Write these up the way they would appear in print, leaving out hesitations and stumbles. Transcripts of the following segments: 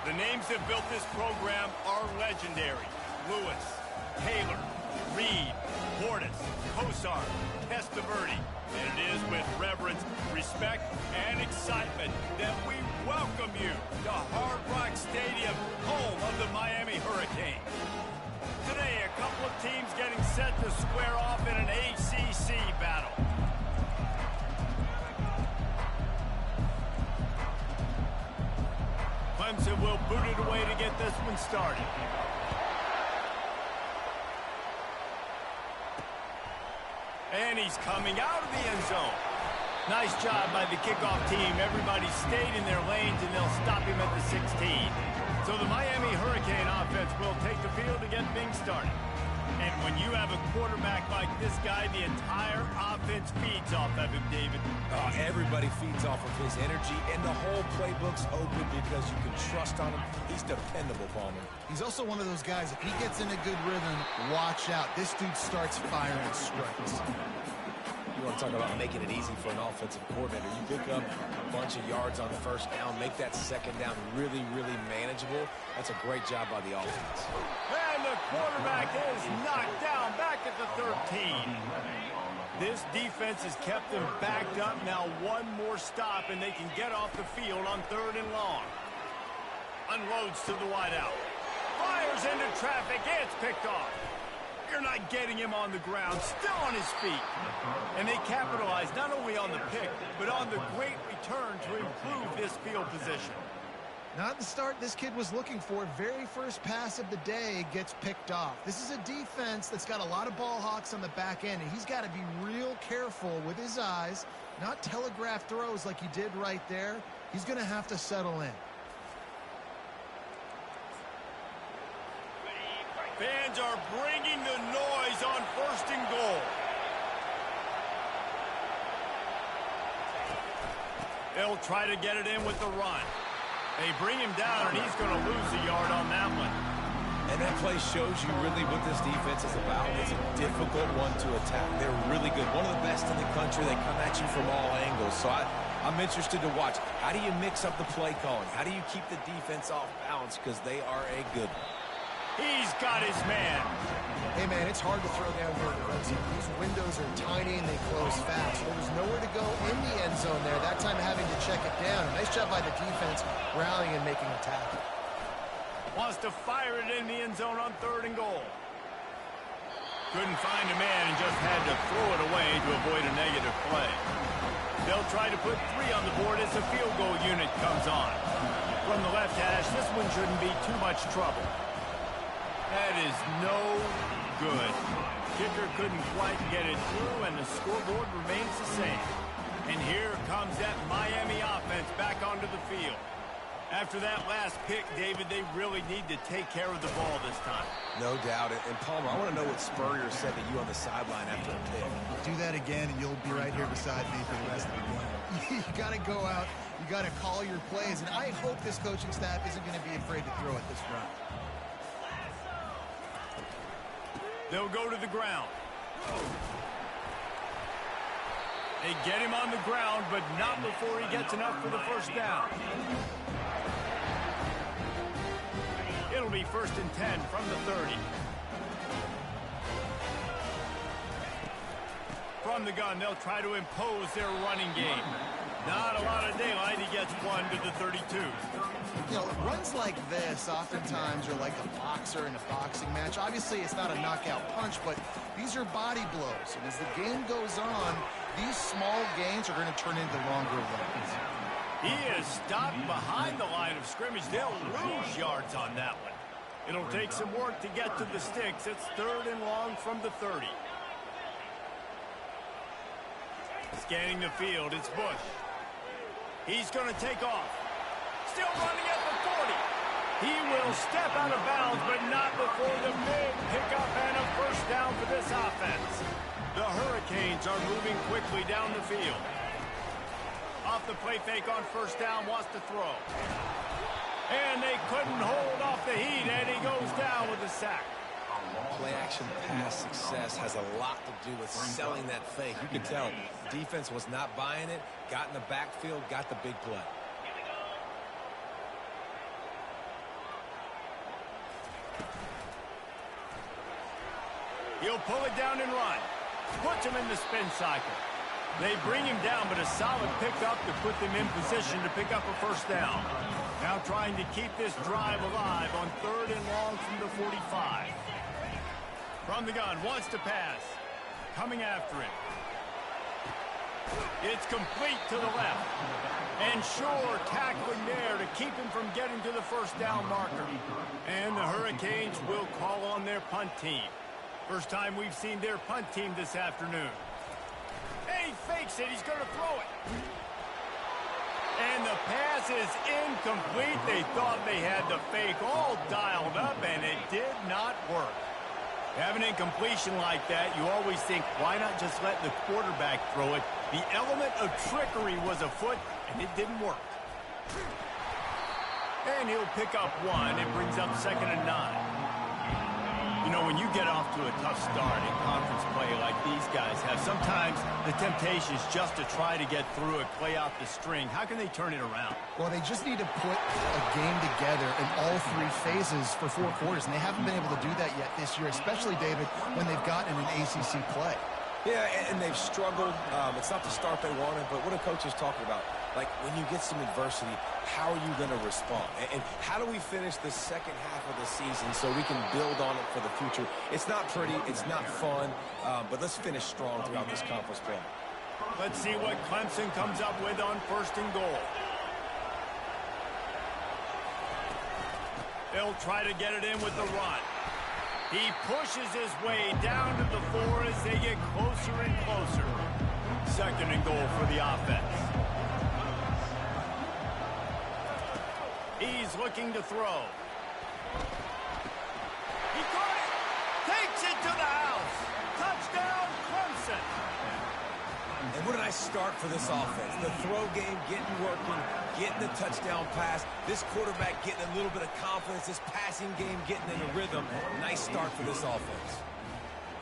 The names that built this program are legendary. Lewis, Taylor, Reed, Portis, Kosar, Testaverde. And it is with reverence, respect, and excitement that we welcome you to Hard Rock Stadium, home of the Miami Hurricane. Today, a couple of teams getting set to square off in an ACC battle. Clemson will boot it away to get this one started. And he's coming out of the end zone. Nice job by the kickoff team. Everybody stayed in their lanes, and they'll stop him at the 16. So the Miami Hurricane offense will take the field to get things started. And when you have a quarterback like this guy, the entire offense feeds off of him, David. Everybody feeds off of his energy, and the whole playbook's open because you can trust on him. He's dependable, Palmer. He's also one of those guys, if he gets in a good rhythm, watch out. This dude starts firing strikes. You want to talk about making it easy for an offensive coordinator. You pick up a bunch of yards on the first down, make that second down really, really manageable. That's a great job by the offense. And the quarterback is knocked down back at the 13. This defense has kept them backed up. Now one more stop, and they can get off the field on 3rd and long. Unloads to the wideout. Fires into traffic. It's picked off. You're not getting him on the ground, still on his feet. And they capitalize not only on the pick, but on the great return to improve this field position. Not the start this kid was looking for. Very first pass of the day gets picked off. This is a defense that's got a lot of ball hawks on the back end, and he's got to be real careful with his eyes, not telegraph throws like he did right there. He's going to have to settle in. Fans are bringing the noise on 1st and goal. They'll try to get it in with the run. They bring him down, and he's going to lose a yard on that one. And that play shows you really what this defense is about. It's a difficult one to attack. They're really good. One of the best in the country. They come at you from all angles. So I'm interested to watch. How do you mix up the play calling? How do you keep the defense off balance? Because they are a good one. He's got his man. Hey, man, it's hard to throw down here in the red zone. These windows are tiny and they close fast. There was nowhere to go in the end zone there. That time having to check it down. Nice job by the defense rallying and making a tackle. Wants to fire it in the end zone on 3rd and goal. Couldn't find a man and just had to throw it away to avoid a negative play. They'll try to put 3 on the board as the field goal unit comes on. From the left hash, this one shouldn't be too much trouble. That is no good. Kicker couldn't quite get it through, and the scoreboard remains the same. And here comes that Miami offense back onto the field. After that last pick, David, they really need to take care of the ball this time. No doubt. And Palmer, I want to know what Spurrier said to you on the sideline after the pick. Do that again, and you'll be right here beside me for the rest of the game. You got to go out. You got to call your plays, and I hope this coaching staff isn't going to be afraid to throw at this route. They'll go to the ground. They get him on the ground, but not before he gets enough for the first down. It'll be 1st and 10 from the 30. From the gun, they'll try to impose their running game. Not a lot of daylight. He gets 1 to the 32. You know, runs like this oftentimes are like a boxer in a boxing match. Obviously, it's not a knockout punch, but these are body blows. And as the game goes on, these small gains are going to turn into longer runs. He is stopped behind the line of scrimmage. They'll lose yards on that one. It'll take some work to get to the sticks. It's 3rd and long from the 30. Scanning the field, it's Bush. He's going to take off. Still running at the 40. He will step out of bounds, but not before the big pickup and a first down for this offense. The Hurricanes are moving quickly down the field. Off the play fake on 1st down, wants to throw. And they couldn't hold off the heat, and he goes down with a sack. Play-action pass success has a lot to do with selling that fake. You can tell defense was not buying it, got in the backfield, got the big play. He'll pull it down and run. Puts him in the spin cycle. They bring him down, but a solid pickup to put them in position to pick up a first down. Now trying to keep this drive alive on 3rd and long from the 45. From the gun, wants to pass. Coming after it. It's complete to the left. And Shore tackling there to keep him from getting to the first down marker. And the Hurricanes will call on their punt team. First time we've seen their punt team this afternoon. And he fakes it. He's going to throw it. And the pass is incomplete. They thought they had the fake all dialed up, and it did not work. Have an incompletion like that, you always think, why not just let the quarterback throw it? The element of trickery was afoot, and it didn't work. And he'll pick up one. It brings up 2nd and 9. You know, when you get off to a tough start in conference play like these guys have, sometimes the temptation is just to try to get through it, play out the string. How can they turn it around? Well, they just need to put a game together in all 3 phases for 4 quarters, and they haven't been able to do that yet this year, especially, David, when they've gotten an ACC play. Yeah, and they've struggled. It's not the start they wanted, but what are coaches talking about? Like, when you get some adversity, how are you going to respond? And how do we finish the second half of the season so we can build on it for the future? It's not pretty. It's not fun. But let's finish strong throughout this conference play. Let's see what Clemson comes up with on 1st and goal. They'll try to get it in with the run. He pushes his way down to the 4 as they get closer and closer. 2nd and goal for the offense. He's looking to throw. He caught it! Takes it to the house! Touchdown, Clemson! And what did I start for this offense? The throw game getting working, getting the touchdown pass. This quarterback getting a little bit of confidence. This passing game getting in the rhythm. Nice start for this offense.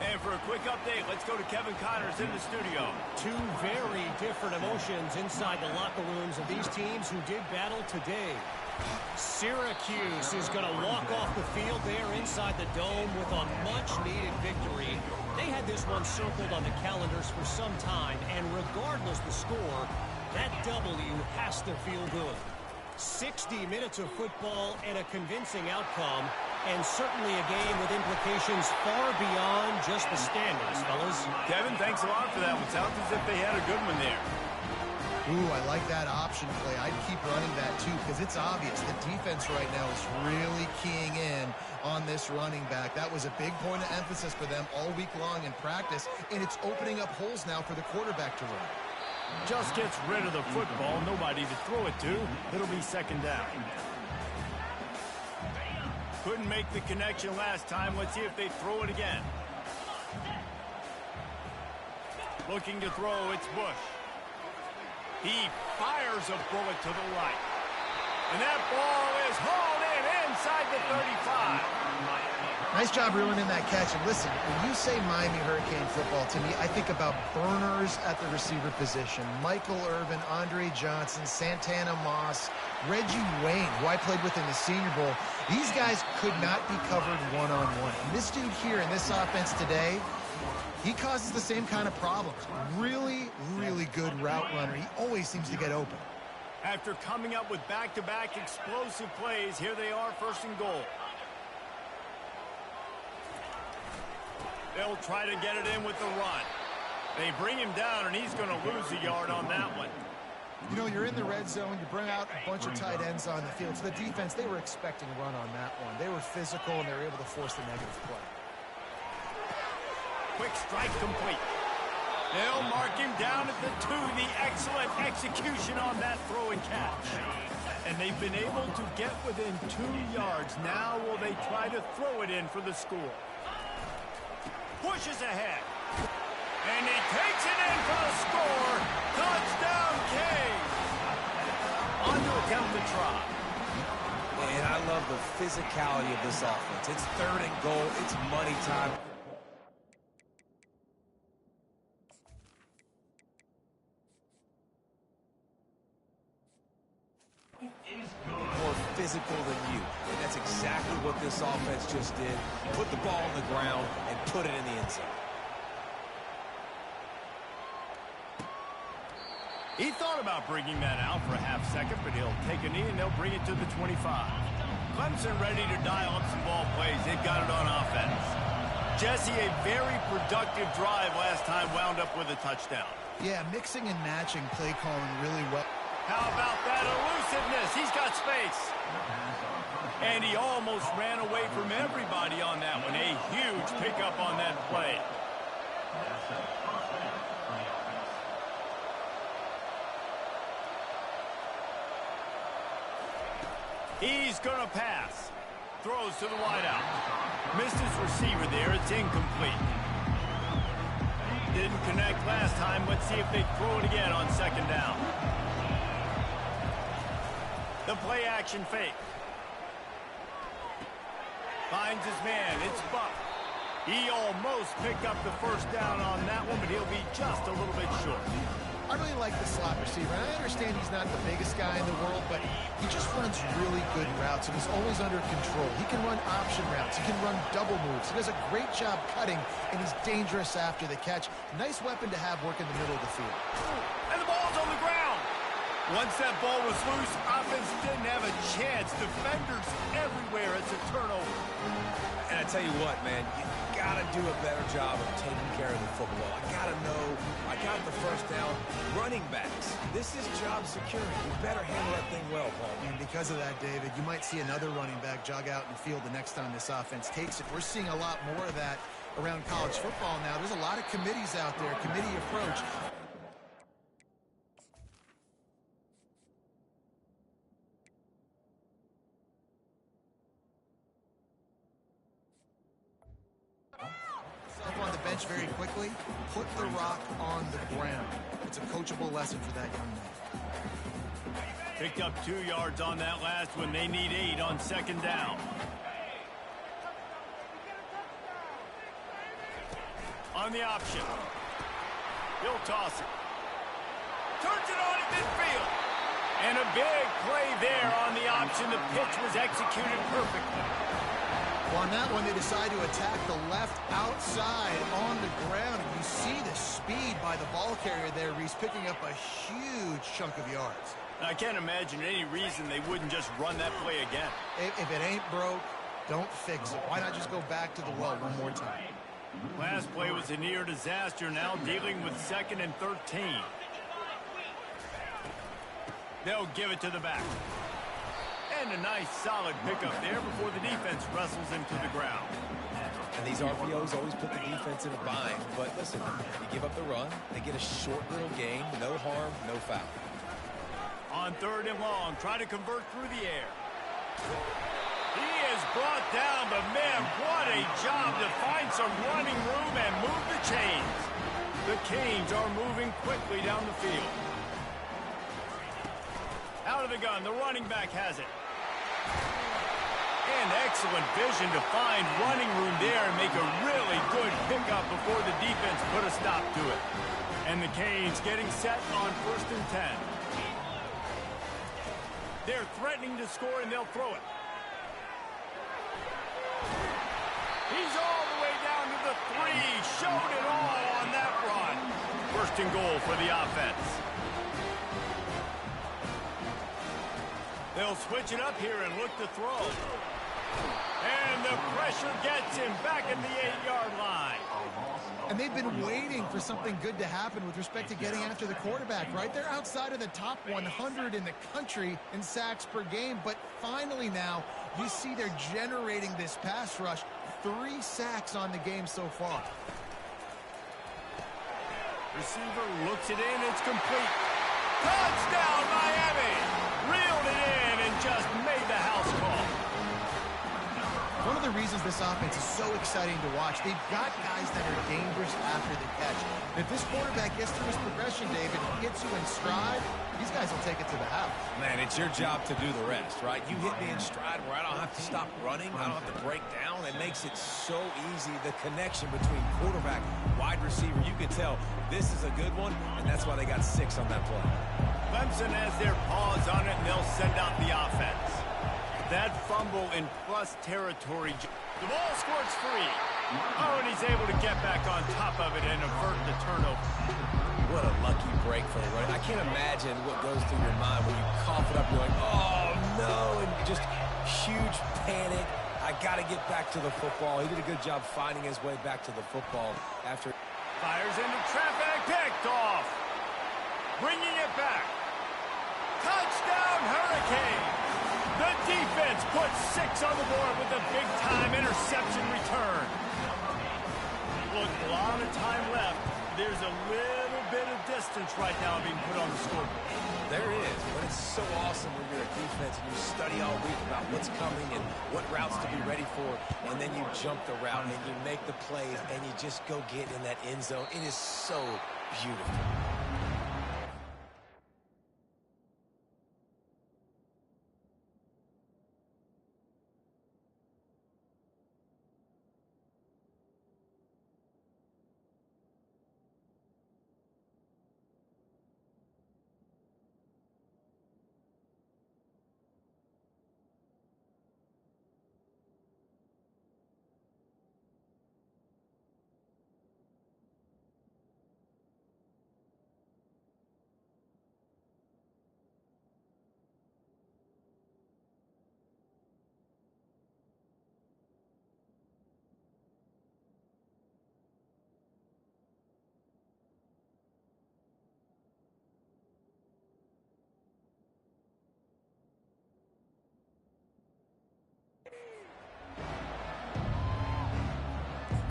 And for a quick update, let's go to Kevin Connors in the studio. 2 very different emotions inside the locker rooms of these teams who did battle today. Syracuse is going to walk off the field there inside the dome with a much-needed victory. They had this one circled on the calendars for some time, and regardless the score, that W has to feel good. 60 minutes of football and a convincing outcome, and certainly a game with implications far beyond just the standings, fellas. Kevin, thanks a lot for that one. Sounds as if they had a good one there. Ooh, I like that option play. I'd keep running that, too, because it's obvious the defense right now is really keying in on this running back. That was a big point of emphasis for them all week long in practice, and it's opening up holes now for the quarterback to run. Just gets rid of the football. Nobody to throw it to. It'll be 2nd down. Couldn't make the connection last time. Let's see if they throw it again. Looking to throw, it's Bush. He fires a bullet to the right. And that ball is hauled in inside the 35. Nice job reeling in that catch. And listen, when you say Miami Hurricane football, to me, I think about burners at the receiver position. Michael Irvin, Andre Johnson, Santana Moss, Reggie Wayne, who I played with in the Senior Bowl. These guys could not be covered one-on-one. And this dude here in this offense today, he causes the same kind of problems. Really, really good route runner. He always seems to get open. After coming up with back-to-back explosive plays, here they are, 1st and goal. They'll try to get it in with the run. They bring him down, and he's going to lose a yard on that one. You know, you're in the red zone. You bring out a bunch of tight ends on the field. So the defense, they were expecting a run on that one. They were physical, and they were able to force the negative play. Quick strike complete. They'll mark him down at the 2. The excellent execution on that throw and catch. And they've been able to get within 2 yards. Now will they try to throw it in for the score? Pushes ahead. And he takes it in for the score. Touchdown, Canes. On to attempt the try. And I love the physicality of this offense. It's 3rd and goal. It's money time. More physical than you. And that's exactly what this offense just did. Put the ball on the ground and put it in the end zone. He thought about bringing that out for a half second, but he'll take a knee and they'll bring it to the 25. Clemson ready to dial up some ball plays. They've got it on offense. Jesse, a very productive drive last time, wound up with a touchdown. Yeah, mixing and matching play calling really well. How about that elusiveness? He's got space. And he almost ran away from everybody on that one. A huge pickup on that play. He's going to pass. Throws to the wideout. Missed his receiver there. It's incomplete. Didn't connect last time. Let's see if they throw it again on second down. The play action fake. Finds his man. It's Buck. He almost picked up the first down on that one, but he'll be just a little bit short. I really like the slot receiver. And I understand he's not the biggest guy in the world, but he just runs really good routes, and he's always under control. He can run option routes. He can run double moves. He does a great job cutting, and he's dangerous after the catch. Nice weapon to have work in the middle of the field. And the ball's on the ground. Once that ball was loose, offense didn't have a chance. Defenders everywhere. It's a turnover. And I tell you what, man, you got to do a better job of taking care of the football. I got to know, I got the first down. Running backs, this is job security. You better handle that thing well, Paul. And because of that, David, you might see another running back jog out in the field the next time this offense takes it. We're seeing a lot more of that around college football now. There's a lot of committees out there, committee approach. On the bench very quickly, put the rock on the ground. It's a coachable lesson for that young man. Picked up 2 yards on that last one. They need 8 on second down. On the option. He'll toss it. Turns it on at midfield. And a big play there on the option. The pitch was executed perfectly. Well, on that one, they decide to attack the left outside on the ground. And you see the speed by the ball carrier there, Reese, picking up a huge chunk of yards. I can't imagine any reason they wouldn't just run that play again. If it ain't broke, don't fix it. Why not just go back to the well one more time? Last play was a near disaster, now dealing with 2nd and 13. They'll give it to the back. And a nice solid pickup there before the defense wrestles him to the ground. And these RPOs always put the defense in a bind. But listen, you give up the run, they get a short little gain, no harm, no foul. On 3rd and long, try to convert through the air. He is brought down, but man, what a job to find some running room and move the chains. The Canes are moving quickly down the field. Out of the gun, the running back has it. And excellent vision to find running room there and make a really good pickup before the defense put a stop to it. And the Canes getting set on 1st and 10. They're threatening to score, and they'll throw it. He's all the way down to the 3. Showed it all on that run. 1st and goal for the offense. They'll switch it up here and look to throw. And the pressure gets him back at the 8-yard line. And they've been waiting for something good to happen with respect to getting after the quarterback, right? They're outside of the top 100 in the country in sacks per game, but finally now you see they're generating this pass rush. 3 sacks on the game so far. Receiver looks it in, it's complete. Touchdown, Miami! Reeled it in and just made the house call. One of the reasons this offense is so exciting to watch, they've got guys that are dangerous after the catch. And if this quarterback gets through his progression, David, gets you in stride, these guys will take it to the house. Man, it's your job to do the rest, right? You hit me in stride where I don't have to stop running, I don't have to break down. It makes it so easy, the connection between quarterback, wide receiver. You can tell this is a good one, and that's why they got 6 on that play. Clemson has their paws on it, and they'll send out the offense. That fumble in plus territory. The ball squirts free. Oh, and he's able to get back on top of it and avert the turnover. What a lucky break for the running. I can't imagine what goes through your mind when you cough it up. You're like, oh, no, and just huge panic. I got to get back to the football. He did a good job finding his way back to the football after. Fires into traffic, picked off. Bringing it back. Touchdown, Hurricane. The defense puts 6 on the board with a big-time interception return. Look, a lot of time left. There's a little bit of distance right now being put on the scoreboard. There is, but it's so awesome when you're a defense and you study all week about what's coming and what routes to be ready for, and then you jump the route and you make the plays and you just go get in that end zone. It is so beautiful.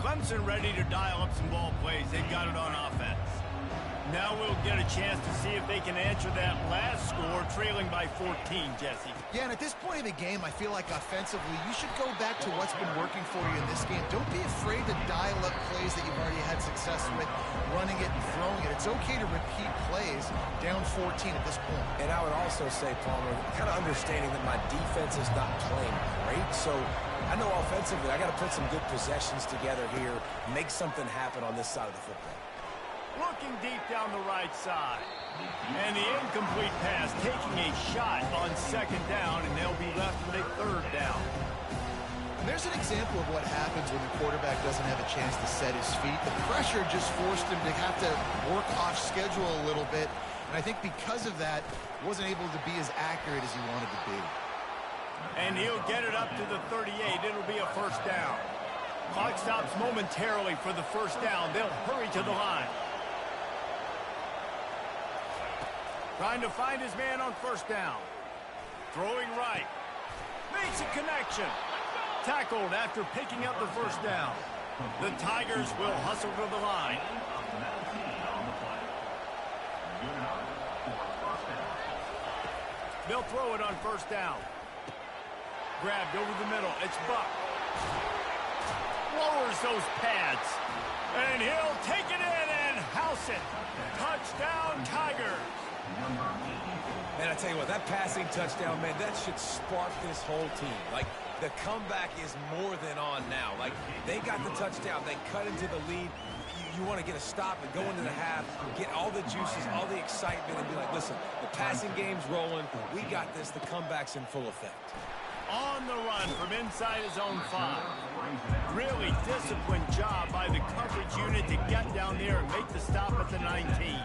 Clemson ready to dial up some ball plays. They've got it on offense. Now we'll get a chance to see if they can answer that last score, trailing by 14, Jesse. Yeah, and at this point in the game, I feel like offensively, you should go back to what's been working for you in this game. Don't be afraid to dial up plays that you've already had success with, running it and throwing it. It's okay to repeat plays down 14 at this point. And I would also say, Palmer, kind of understanding that my defense is not playing great, so I know offensively I got to put some good possessions together here, make something happen on this side of the football. Looking deep down the right side. And the incomplete pass taking a shot on 2nd down, and they'll be left with a 3rd down. And there's an example of what happens when the quarterback doesn't have a chance to set his feet. The pressure just forced him to have to work off schedule a little bit. And I think because of that, wasn't able to be as accurate as he wanted to be. And he'll get it up to the 38. It'll be a 1st down. Clock stops momentarily for the 1st down. They'll hurry to the line. Trying to find his man on 1st down. Throwing right. Makes a connection. Tackled after picking up the 1st down. The Tigers will hustle to the line. They'll throw it on 1st down. Grabbed over the middle. It's Buck. Lowers those pads. And he'll take it in and house it. Touchdown, Tigers. Man, I tell you what, that passing touchdown, man, that should spark this whole team. Like, the comeback is more than on now. Like, they got the touchdown. They cut into the lead. You want to get a stop and go into the half, get all the juices, all the excitement, and be like, listen, the passing game's rolling. We got this. The comeback's in full effect. On the run from inside his own 5. Really disciplined job by the coverage unit to get down there and make the stop at the 19.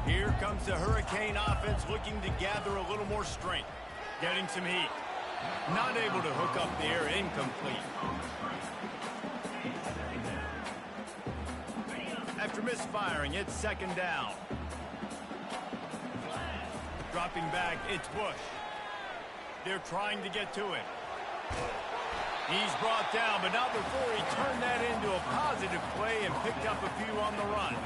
Here comes the Hurricane offense looking to gather a little more strength. Getting some heat. Not able to hook up there. Incomplete. After misfiring, it's 2nd down. Dropping back, it's Bush. They're trying to get to it. He's brought down, but not before he turned that into a positive play and picked up a few on the run.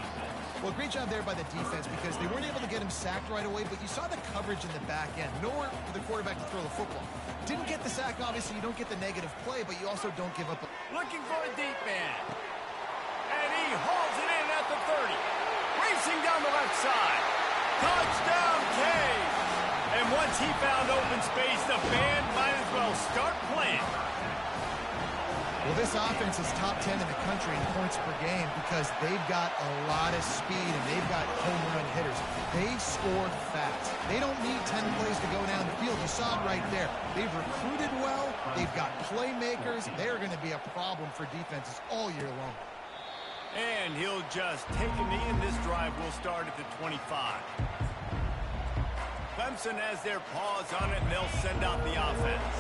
Well, great job there by the defense because they weren't able to get him sacked right away, but you saw the coverage in the back end. Nowhere for the quarterback to throw the football. Didn't get the sack, obviously. You don't get the negative play, but you also don't give up. Looking for a deep man. And he hauls it in at the 30. Racing down the left side. Touchdown, Cave. And once he found open space, the band might as well start playing. Well, this offense is top 10 in the country in points per game because they've got a lot of speed and they've got home run hitters. They score fast. They don't need 10 plays to go down the field. You saw it right there. They've recruited well. They've got playmakers. They're going to be a problem for defenses all year long. And he'll just take a knee, and this drive will start at the 25. Clemson has their paws on it, and they'll send out the offense.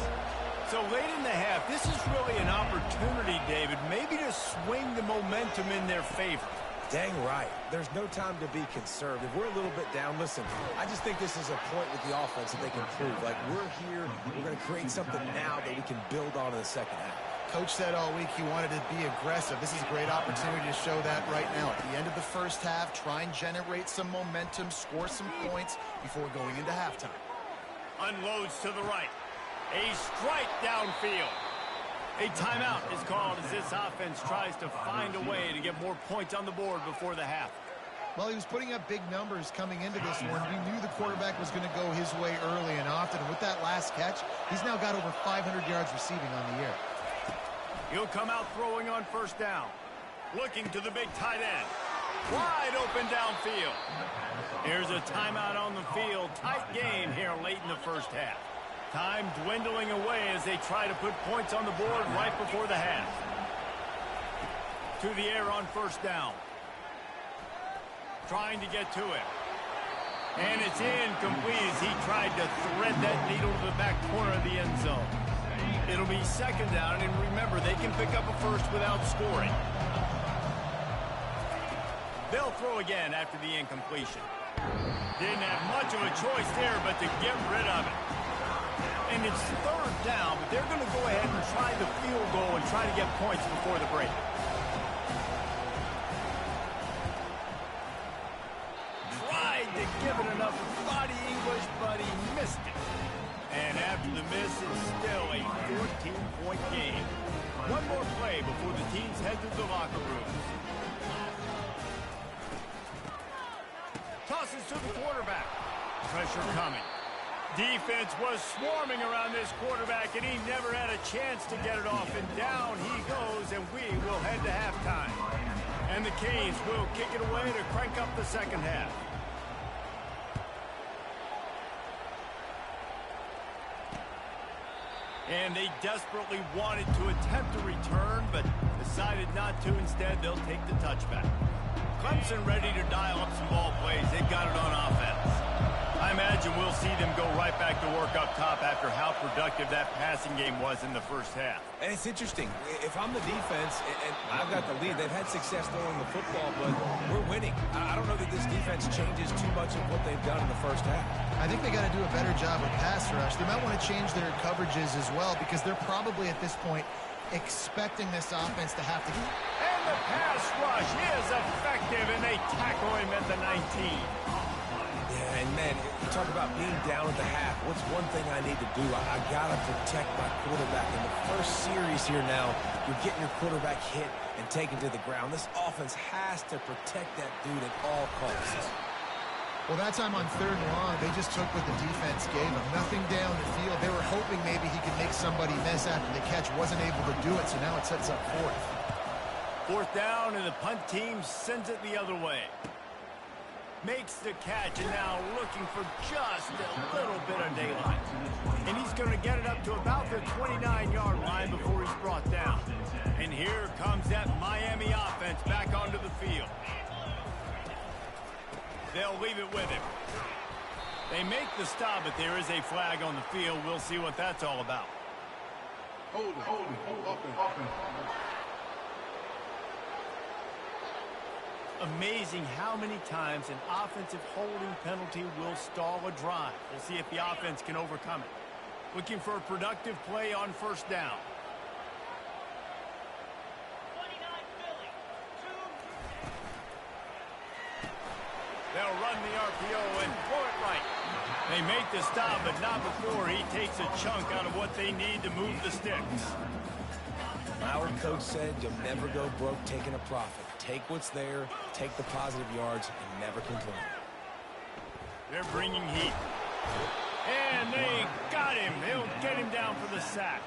So late in the half, this is really an opportunity, David, maybe to swing the momentum in their favor. Dang right. There's no time to be conservative. We're a little bit down. Listen, I just think this is a point with the offense that they can prove. Like, we're here, we're going to create something now that we can build on in the second half. Coach said all week he wanted to be aggressive. This is a great opportunity to show that right now. At the end of the first half, try and generate some momentum, score some points before going into halftime. Unloads to the right. A strike downfield. A timeout is called as this offense tries to find a way to get more points on the board before the half. Well, he was putting up big numbers coming into this one. We knew the quarterback was going to go his way early and often. And with that last catch, he's now got over 500 yards receiving on the year. He'll come out throwing on first down. Looking to the big tight end. Wide open downfield. Here's a timeout on the field. Tight game here late in the first half. Time dwindling away as they try to put points on the board right before the half. To the air on first down. Trying to get to it. And it's incomplete as he tried to thread that needle to the back corner of the end zone. It'll be second down, and remember, they can pick up a first without scoring. They'll throw again after the incompletion. Didn't have much of a choice there but to get rid of it. And it's third down, but they're going to go ahead and try the field goal and try to get points before the break. Tried to give it enough body English, but he missed it. And after the miss, it's still a 14-point game. One more play before the teams head to the locker rooms. Tosses to the quarterback. Pressure coming. Defense was swarming around this quarterback, and he never had a chance to get it off. And down he goes, and we will head to halftime. And the Canes will kick it away to crank up the second half. And they desperately wanted to attempt a return, but decided not to. Instead, they'll take the touchback. Clemson ready to dial up some ball plays. They've got it on offense. I imagine we'll see them go right back to work up top after how productive that passing game was in the first half. And it's interesting. If I'm the defense and I've got the lead, they've had success throwing the football, but we're winning. I don't know that this defense changes too much of what they've done in the first half. I think they got to do a better job with pass rush. They might want to change their coverages as well because they're probably at this point expecting this offense to have to. And the pass rush is effective, and they tackle him at the 19. Yeah, and man, you talk about being down at the half. What's one thing I need to do? I got to protect my quarterback. In the first series here now, you're getting your quarterback hit and taken to the ground. This offense has to protect that dude at all costs. Well, that time on third and long, they just took what the defense gave them. Nothing down the field. They were hoping maybe he could make somebody miss after the catch. Wasn't able to do it, so now it sets up fourth. Fourth down, and the punt team sends it the other way. Makes the catch, and now looking for just a little bit of daylight. And he's going to get it up to about the 29-yard line before he's brought down. And here comes that Miami offense back onto the field. They'll leave it with him. They make the stop, but there is a flag on the field. We'll see what that's all about. Hold it. Amazing how many times an offensive holding penalty will stall a drive. We'll see if the offense can overcome it. Looking for a productive play on first down. They'll run the RPO and throw it right. They make the stop, but not before he takes a chunk out of what they need to move the sticks. Our coach said you'll never go broke taking a profit. Take what's there, take the positive yards, and never complain. They're bringing heat. And they got him. They'll get him down for the sack.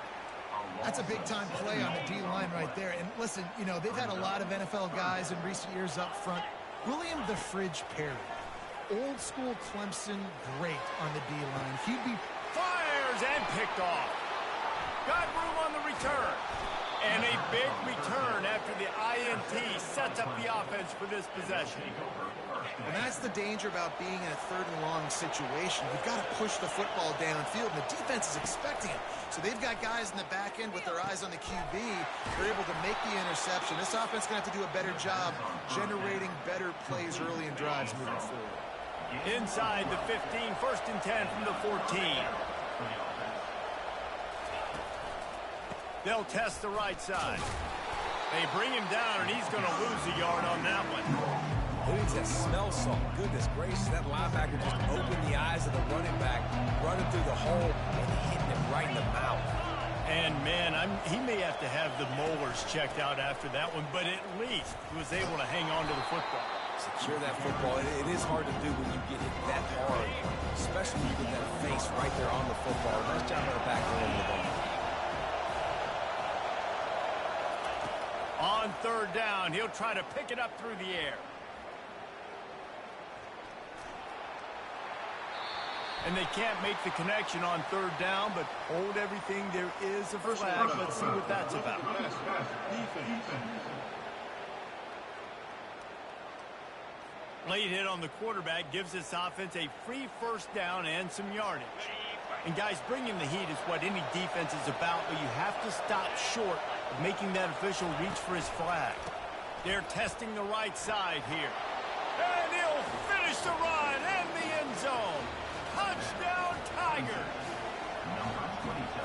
That's a big-time play on the D-line right there. And listen, you know, they've had a lot of NFL guys in recent years up front. William the Fridge Perry, old-school Clemson, great on the D-line. He'd be... Fires and picked off. Got room on the return. And a big return after the INT sets up the offense for this possession. And that's the danger about being in a third and long situation. You've got to push the football downfield, and the defense is expecting it. So they've got guys in the back end with their eyes on the QB. They're able to make the interception. This offense is going to have to do a better job generating better plays early in drives moving forward. Inside the 15, 1st and 10 from the 14. They'll test the right side. They bring him down, and he's going to lose a yard on that one. Who needs that smell salt? Goodness gracious, that linebacker just opened the eyes of the running back, running through the hole and hitting him right in the mouth. And, man, he may have to have the molars checked out after that one, but at least he was able to hang on to the football. Secure that football. It is hard to do when you get hit that hard, especially when you get that face right there on the football. Nice job on the back end of the ball. On 3rd down, he'll try to pick it up through the air. And they can't make the connection on 3rd down, but hold everything. There is a flag. Let's see what that's about. Late hit on the quarterback gives this offense a free 1st down and some yardage. And, guys, bringing the heat is what any defense is about, but you have to stop short of making that official reach for his flag. They're testing the right side here. And he'll finish the run in the end zone. Touchdown, Tigers.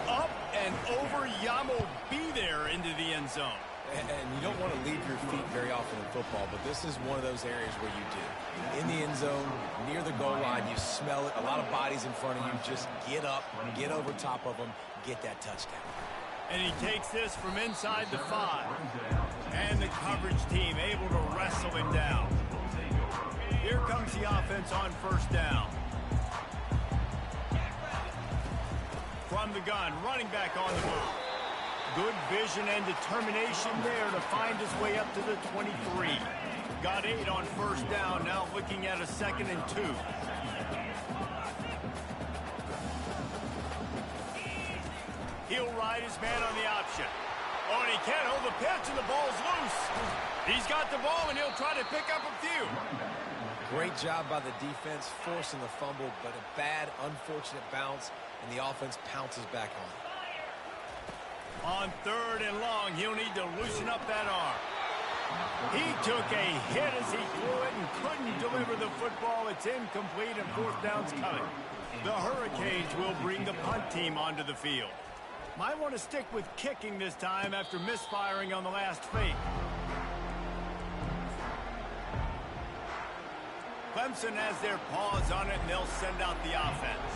Up and over Yamo be there into the end zone. And you don't want to leave your feet very often in football, but this is one of those areas where you do. In the end zone, near the goal line, you smell it. A lot of bodies in front of you. Just get up, get over top of them, get that touchdown. And he takes this from inside the 5. And the coverage team able to wrestle him down. Here comes the offense on 1st down. From the gun, running back on the move. Good vision and determination there to find his way up to the 23. Got 8 on 1st down, now looking at a 2nd and 2. He'll ride his man on the option. Oh, and he can't hold the pitch, and the ball's loose. He's got the ball, and he'll try to pick up a few. Great job by the defense, forcing the fumble, but a bad, unfortunate bounce, and the offense pounces back on it. On 3rd and long, he'll need to loosen up that arm. He took a hit as he threw it and couldn't deliver the football. It's incomplete, and 4th down's coming. The Hurricanes will bring the punt team onto the field. Might want to stick with kicking this time after misfiring on the last fake. Clemson has their paws on it, and they'll send out the offense.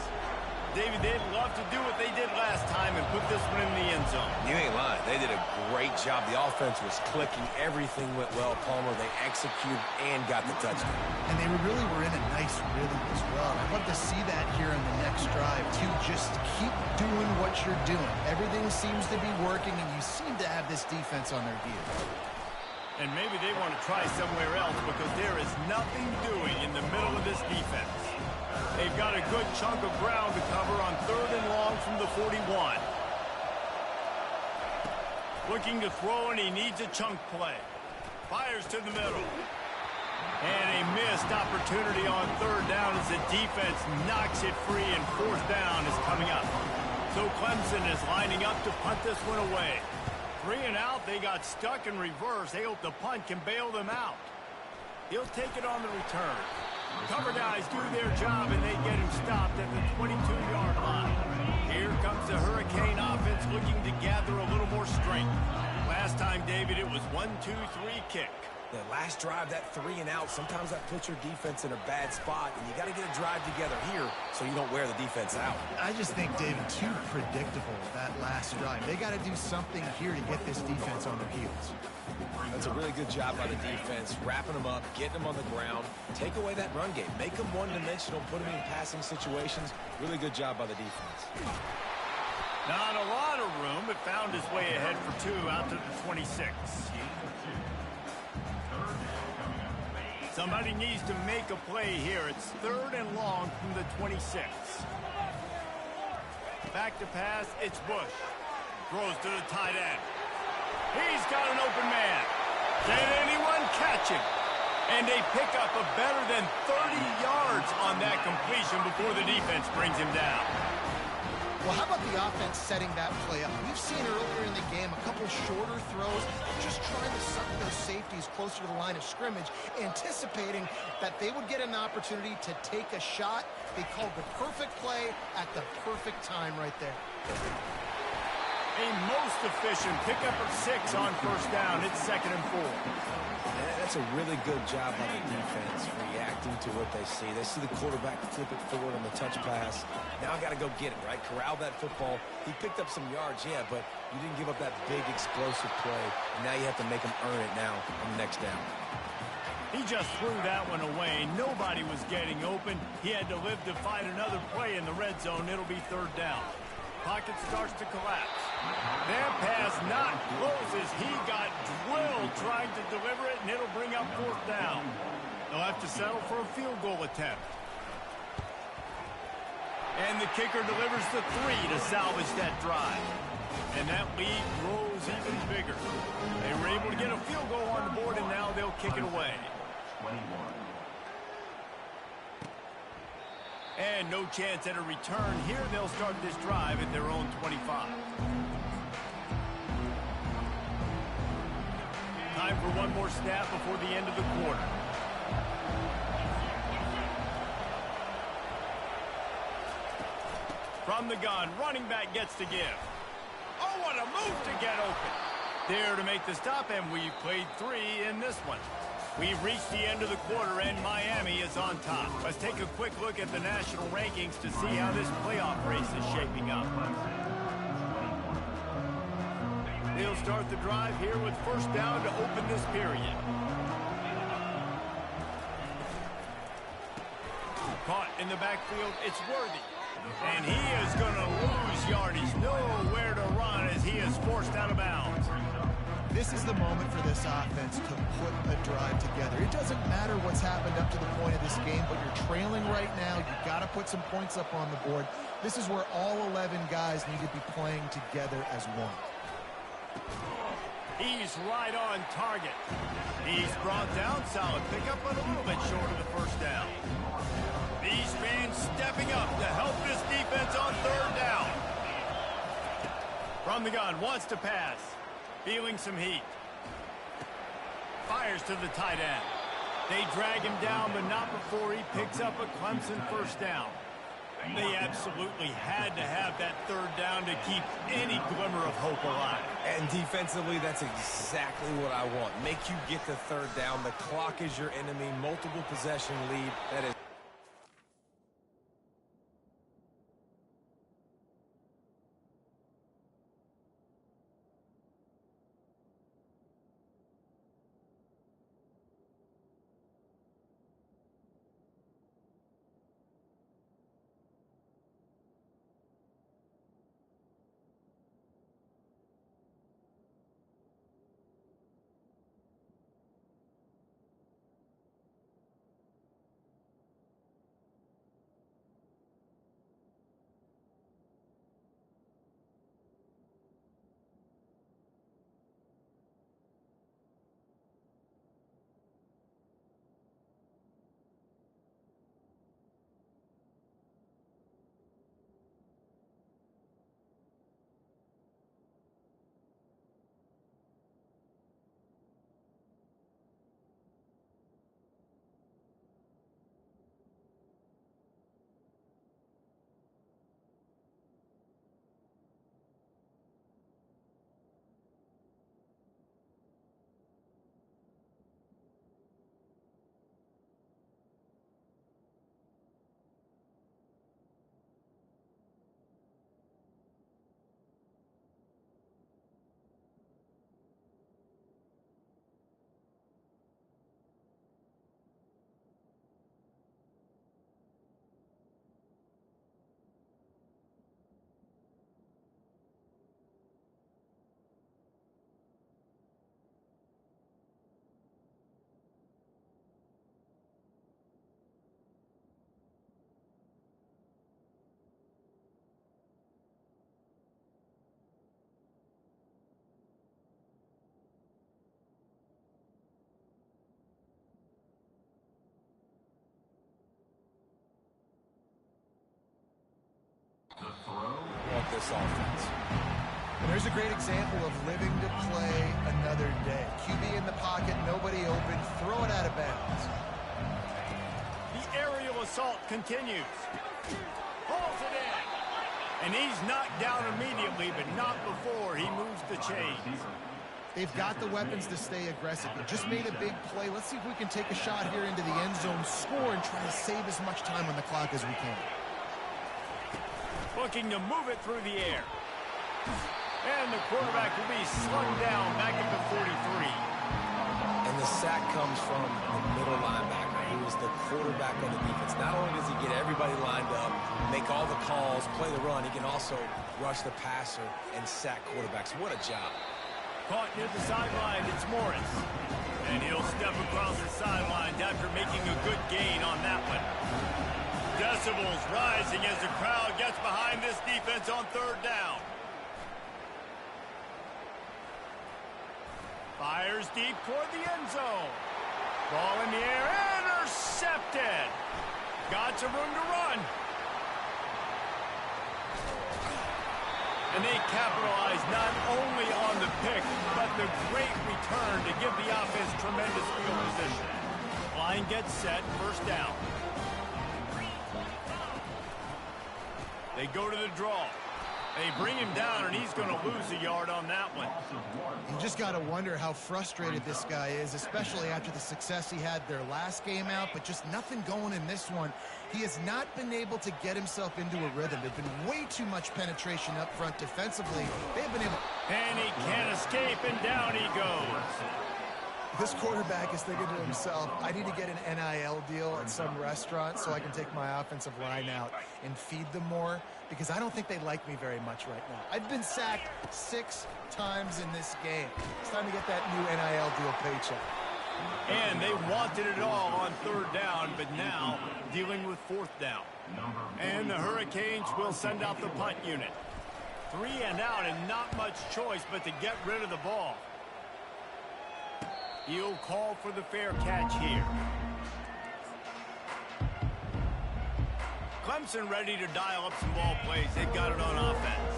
David, they'd love to do what they did last time and put this one in the end zone. You ain't lying. They did a great job. The offense was clicking. Everything went well, Palmer. They executed and got the touchdown. And they really were in a nice rhythm as well. I'd love to see that here in the next drive, too. Just keep doing what you're doing. Everything seems to be working, and you seem to have this defense on their heels. And maybe they want to try somewhere else because there is nothing doing in the middle of this defense. They've got a good chunk of ground to cover on 3rd and long from the 41. Looking to throw, and he needs a chunk play. Fires to the middle. And a missed opportunity on 3rd down as the defense knocks it free, and 4th down is coming up. So Clemson is lining up to punt this one away. 3 and out, they got stuck in reverse. They hope the punt can bail them out. He'll take it on the return. Cover guys do their job, and they get him stopped at the 22-yard line. Here comes the Hurricane offense looking to gather a little more strength. Last time, David, it was 1-2-3 kick. The last drive, that 3 and out, sometimes that puts your defense in a bad spot, and you got to get a drive together here so you don't wear the defense out. I just think, David, too predictable, that last drive. They got to do something here to get this defense on their heels. That's a really good job by the defense, wrapping them up, getting them on the ground, take away that run game, make them one-dimensional, put them in passing situations. Really good job by the defense. Not a lot of room, but found his way ahead for 2 out to the 26. Somebody needs to make a play here. It's 3rd and long from the 26. Back to pass, it's Bush. Throws to the tight end. He's got an open man. Can anyone catch him? And they pick up a better than 30 yards on that completion before the defense brings him down. Well, how about the offense setting that play up? We've seen earlier in the game a couple shorter throws, just trying to suck those safeties closer to the line of scrimmage, anticipating that they would get an opportunity to take a shot. They called the perfect play at the perfect time right there. A most efficient pickup of 6 on 1st down. It's 2nd and 4. That's a really good job by the defense, reacting to what they see. They see the quarterback flip it forward on the touch pass. Now I got to go get it, right? Corral that football. He picked up some yards, yeah, but you didn't give up that big explosive play. And now you have to make him earn it now on the next down. He just threw that one away. Nobody was getting open. He had to live to fight another play in the red zone. It'll be 3rd down. Pocket starts to collapse. Their pass not close as he got drilled trying to deliver it, and it'll bring up 4th down. They'll have to settle for a field goal attempt. And the kicker delivers the 3 to salvage that drive. And that lead grows even bigger. They were able to get a field goal on the board, and now they'll kick it away. 21. And no chance at a return here. They'll start this drive at their own 25. Time for one more snap before the end of the quarter. From the gun, running back gets to give. Oh, what a move to get open. There to make the stop, and we've played 3 in this one. We've reached the end of the quarter, and Miami is on top. Let's take a quick look at the national rankings to see how this playoff race is shaping up. They'll start the drive here with 1st down to open this period. Caught in the backfield, it's Worthy. And he is going to lose yardage. Nowhere to run as he is forced out of bounds. This is the moment for this offense to put a drive together. It doesn't matter what's happened up to the point of this game, but you're trailing right now. You've got to put some points up on the board. This is where all 11 guys need to be playing together as one. He's right on target. He's brought down, solid pickup, but a little bit short of the 1st down. These fans stepping up to help this defense on 3rd down. From the gun, wants to pass. Feeling some heat. Fires to the tight end. They drag him down, but not before he picks up a Clemson 1st down. They absolutely had to have that 3rd down to keep any glimmer of hope alive. And defensively, that's exactly what I want. Make you get the 3rd down. The clock is your enemy. Multiple possession lead. That is this offense. And there's a great example of living to play another day. QB in the pocket, nobody open, throw it out of bounds. The aerial assault continues. Holds it in. And he's knocked down immediately, but not before he moves the chains. They've got the weapons to stay aggressive. They just made a big play. Let's see if we can take a shot here into the end zone, score, and try to save as much time on the clock as we can. Looking to move it through the air. And the quarterback will be slung down back at the 43. And the sack comes from the middle linebacker, who is the quarterback on the defense. Not only does he get everybody lined up, make all the calls, play the run, he can also rush the passer and sack quarterbacks. What a job. Caught near the sideline, it's Morris. And he'll step across the sidelines after making a good gain on that one. Decibels rising as the crowd gets behind this defense on third down. Fires deep toward the end zone. Ball in the air, intercepted. Got some room to run. And they capitalize not only on the pick, but the great return to give the offense tremendous field position. Line gets set, first down. They go to the draw. They bring him down, and he's going to lose a yard on that one. You just got to wonder how frustrated this guy is, especially after the success he had their last game out, but just nothing going in this one. He has not been able to get himself into a rhythm. There's been way too much penetration up front defensively. They've been able... And he can't escape, and down he goes. This quarterback is thinking to himself, I need to get an NIL deal at some restaurant so I can take my offensive line out and feed them more, because I don't think they like me very much right now. I've been sacked 6 times in this game. It's time to get that new NIL deal paycheck. And they wanted it all on third down, but now dealing with fourth down. And the Hurricanes will send out the punt unit. 3 and out, and not much choice but to get rid of the ball. He'll call for the fair catch here. Clemson ready to dial up some ball plays. They've got it on offense.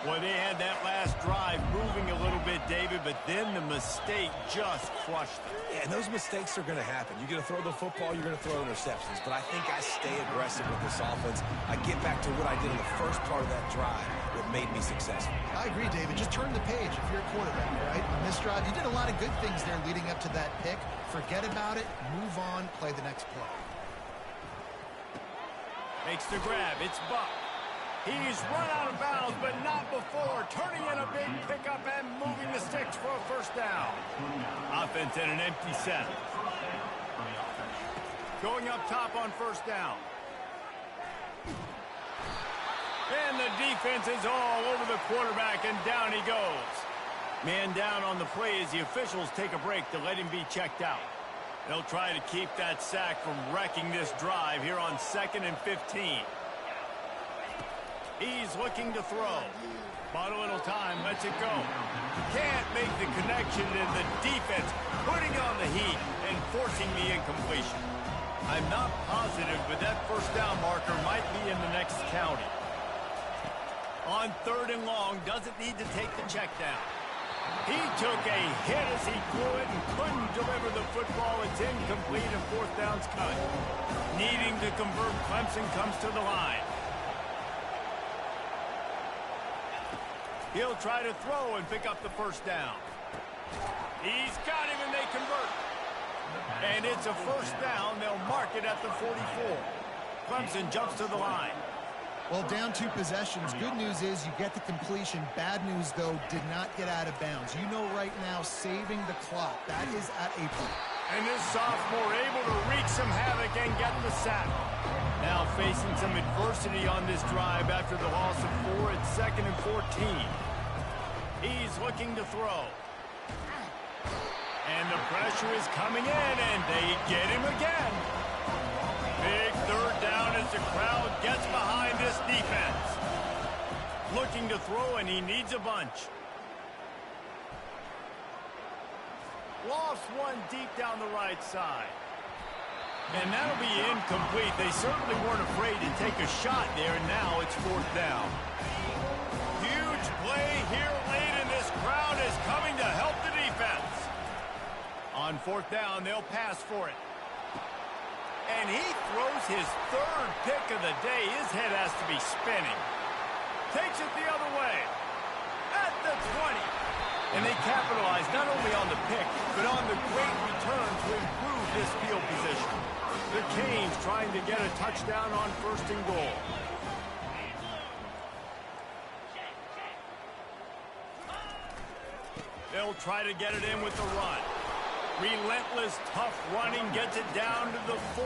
Boy, they had that last drive moving a little bit, David, but then the mistake just crushed them. Yeah, and those mistakes are going to happen. You're going to throw the football, you're going to throw interceptions. But I think I stay aggressive with this offense. I get back to what I did in the first part of that drive that made me successful. I agree, David. Just turn the page if you're a quarterback, all right? On this drive, you did a lot of good things there leading up to that pick. Forget about it, move on, play the next play. Makes the grab. It's Buck. He's run out of bounds, but not before. Turning in a big pickup and moving the sticks for a first down. Offense in an empty set. Going up top on first down. And the defense is all over the quarterback, and down he goes. Man down on the play as the officials take a break to let him be checked out. They'll try to keep that sack from wrecking this drive here on 2nd and 15. He's looking to throw. Bought a little time, lets it go. Can't make the connection, and the defense putting on the heat and forcing the incompletion. I'm not positive, but that first down marker might be in the next county. On 3rd and long, doesn't need to take the check down. He took a hit as he threw it and couldn't deliver the football. It's incomplete, and 4th down's cut. Needing to convert, Clemson comes to the line. He'll try to throw and pick up the first down. He's got him, and they convert. And it's a first down. They'll mark it at the 44. Clemson jumps to the line. Well, down 2 possessions. Good news is you get the completion. Bad news, though, did not get out of bounds. You know right now, saving the clock. That is at a point. And this sophomore able to wreak some havoc and get the sack. Now facing some adversity on this drive after the loss of 4 at 2nd and 14. He's looking to throw. And the pressure is coming in, and they get him again. Big 3rd down as the crowd gets behind this defense. Looking to throw, and he needs a bunch. Lost one deep down the right side. And that'll be incomplete. They certainly weren't afraid to take a shot there, and now it's 4th down. Huge play here late, and this crowd is coming to help the defense. On fourth down, they'll pass for it. And he throws his third pick of the day. His head has to be spinning. Takes it the other way. At the 20. And they capitalize not only on the pick, but on the great return to improve this field position. The Canes trying to get a touchdown on first and goal. They'll try to get it in with the run. Relentless, tough running gets it down to the 4.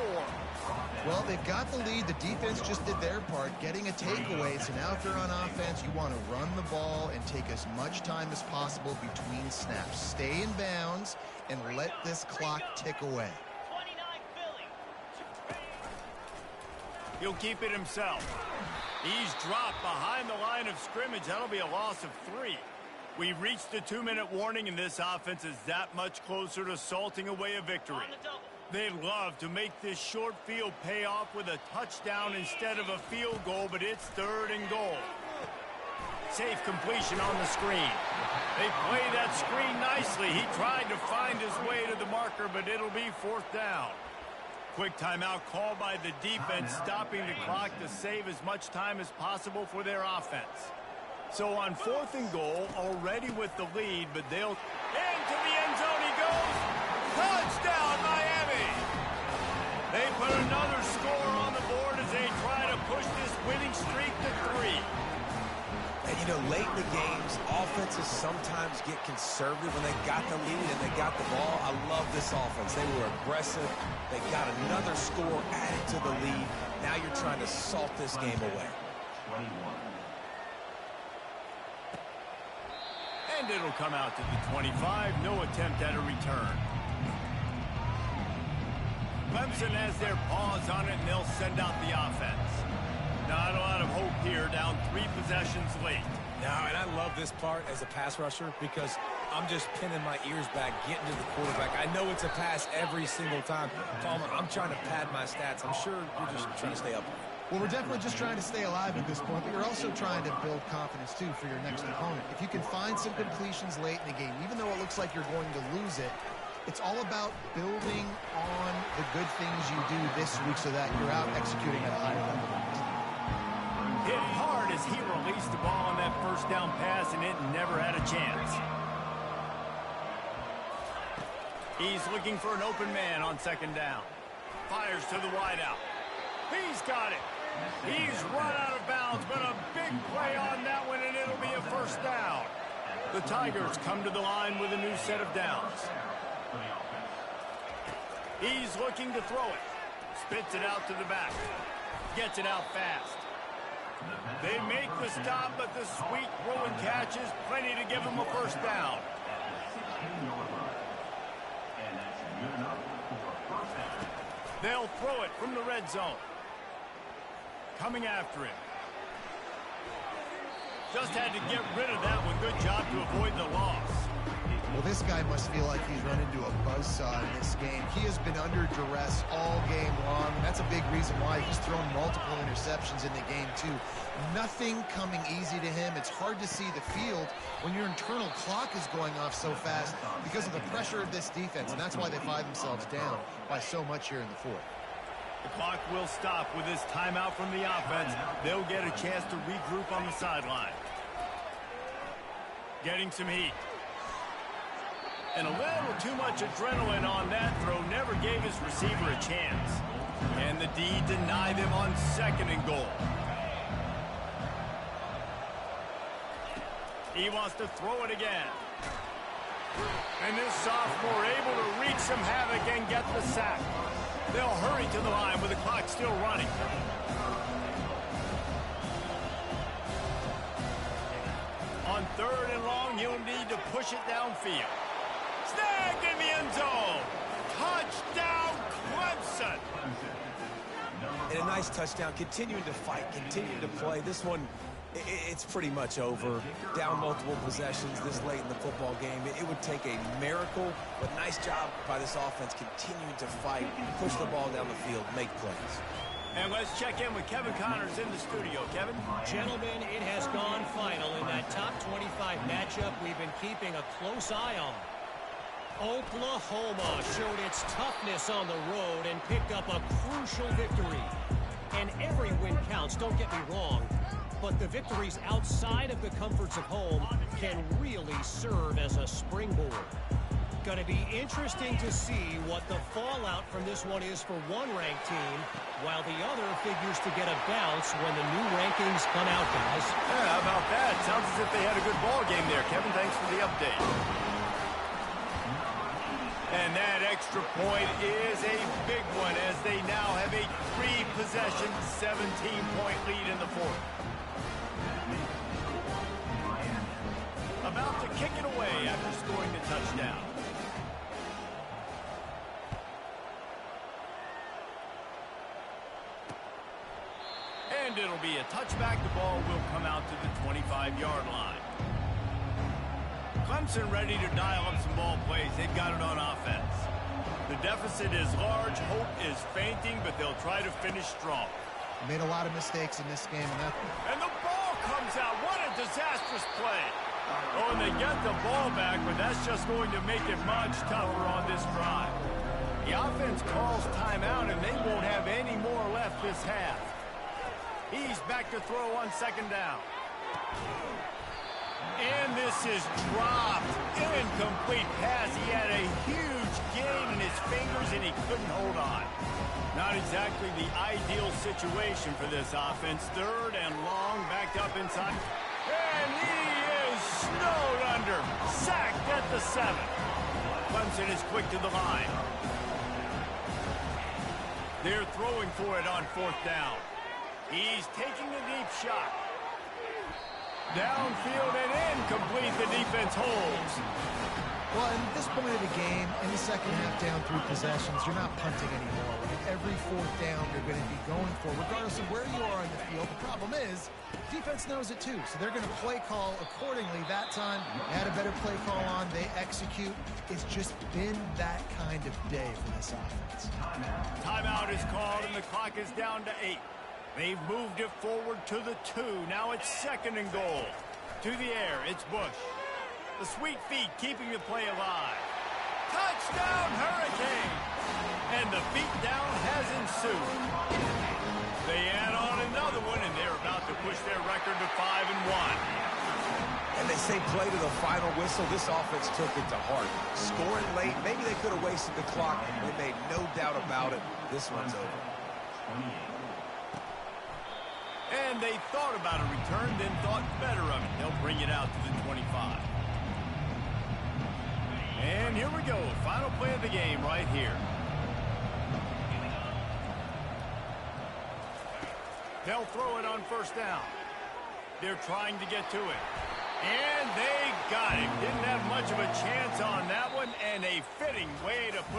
Well, they've got the lead. The defense just did their part, getting a takeaway. So now if you're on offense, you want to run the ball and take as much time as possible between snaps. Stay in bounds and let this clock tick away. He'll keep it himself. He's dropped behind the line of scrimmage. That'll be a loss of 3. We've reached the 2-minute warning, and this offense is that much closer to salting away a victory. They'd love to make this short field pay off with a touchdown instead of a field goal, but it's 3rd and goal. Safe completion on the screen. They play that screen nicely. He tried to find his way to the marker, but it'll be 4th down. Quick timeout called by the defense, stopping the clock to save as much time as possible for their offense. So on 4th and goal, already with the lead, but they'll... Into the end zone he goes! Touchdown, Miami! They put another score on the board as they try to push this winning streak to 3. And, you know, late in the games, offenses sometimes get conservative when they got the lead and they got the ball. I love this offense. They were aggressive. They got another score added to the lead. Now you're trying to salt this game away. And it'll come out to the 25. No attempt at a return. Clemson has their paws on it, and they'll send out the offense. Not a lot of hope here, down 3 possessions late. No, and I love this part as a pass rusher because I'm just pinning my ears back, getting to the quarterback. I know it's a pass every single time. Palmer, I'm trying to pad my stats. I'm sure you're just trying to stay up. Well, we're definitely just trying to stay alive at this point, but you're also trying to build confidence, too, for your next opponent. If you can find some completions late in the game, even though it looks like you're going to lose it, it's all about building on the good things you do this week so that you're out executing at a higher level. Hit hard as he released the ball on that first down pass, and it never had a chance. He's looking for an open man on 2nd down. Fires to the wideout. He's got it. He's run out of bounds, but a big play on that one, and it'll be a 1st down. The Tigers come to the line with a new set of downs. He's looking to throw it. Spits it out to the back. Gets it out fast. They make the stop, but the sweet throw and catch is plenty to give them a 1st down. They'll throw it from the red zone. Coming after him. Just had to get rid of that one. Good job to avoid the loss. Well, this guy must feel like he's run into a buzzsaw in this game. He has been under duress all game long, and that's a big reason why he's thrown multiple interceptions in the game, too. Nothing coming easy to him. It's hard to see the field when your internal clock is going off so fast because of the pressure of this defense, and that's why they find themselves down by so much here in the 4th. The clock will stop with this timeout from the offense. They'll get a chance to regroup on the sideline. Getting some heat. And a little too much adrenaline on that throw never gave his receiver a chance. And the D denied him on 2nd and goal. He wants to throw it again. And this sophomore able to wreak some havoc and get the sack. They'll hurry to the line with the clock still running. On 3rd and long, he'll need to push it downfield. Snagged in the end zone. Touchdown, Clemson. And a nice touchdown, continuing to fight, continuing to play. This one, it's pretty much over. Down multiple possessions this late in the football game. It would take a miracle, but nice job by this offense continuing to fight, push the ball down the field, make plays. And let's check in with Kevin Connors in the studio. Kevin? Gentlemen, it has gone final in that top 25 matchup we've been keeping a close eye on. Oklahoma showed its toughness on the road and picked up a crucial victory. And every win counts, don't get me wrong, but the victories outside of the comforts of home can really serve as a springboard. Going to be interesting to see what the fallout from this one is for one ranked team, while the other figures to get a bounce when the new rankings come out, guys. Yeah, how about that? Sounds as if they had a good ball game there, Kevin. Thanks for the update. And that extra point is a big one as they now have a 3-possession, 17-point lead in the fourth. About to kick it away after scoring the touchdown. And it'll be a touchback. The ball will come out to the 25-yard line. Clemson ready to dial up some ball plays. They've got it on offense. The deficit is large. Hope is fainting, but they'll try to finish strong. Made a lot of mistakes in this game. And the ball comes out. What a disastrous play. Oh, and they get the ball back, but that's just going to make it much tougher on this drive. The offense calls timeout, and they won't have any more left this half. He's back to throw on second down. And this is dropped. Incomplete pass. He had a huge gain in his fingers, and he couldn't hold on. Not exactly the ideal situation for this offense. Third and long, backed up inside. And he is snowed under. Sacked at the 7. Clemson is quick to the line. They're throwing for it on fourth down. He's taking a deep shot. Downfield and incomplete. The defense holds. Well, at this point of the game, in the second half down 3 possessions, you're not punting anymore. Right? Every fourth down you're going to be going for, regardless of where you are on the field. The problem is, defense knows it too, so they're going to play call accordingly. That time, they had a better play call on. They execute. It's just been that kind of day for this offense. Timeout is called, and the clock is down to 8. They've moved it forward to the 2. Now it's second and goal. To the air, it's Bush. The sweet feet keeping the play alive. Touchdown, Hurricane! And the beatdown has ensued. They add on another one, and they're about to push their record to 5-1. And they say play to the final whistle. This offense took it to heart. Scoring late, maybe they could have wasted the clock. They made no doubt about it. This one's over. And they thought about a return, then thought better of it. They'll bring it out to the 25. And here we go. Final play of the game right here. They'll throw it on first down. They're trying to get to it. And they got it. Didn't have much of a chance on that one, and a fitting way to put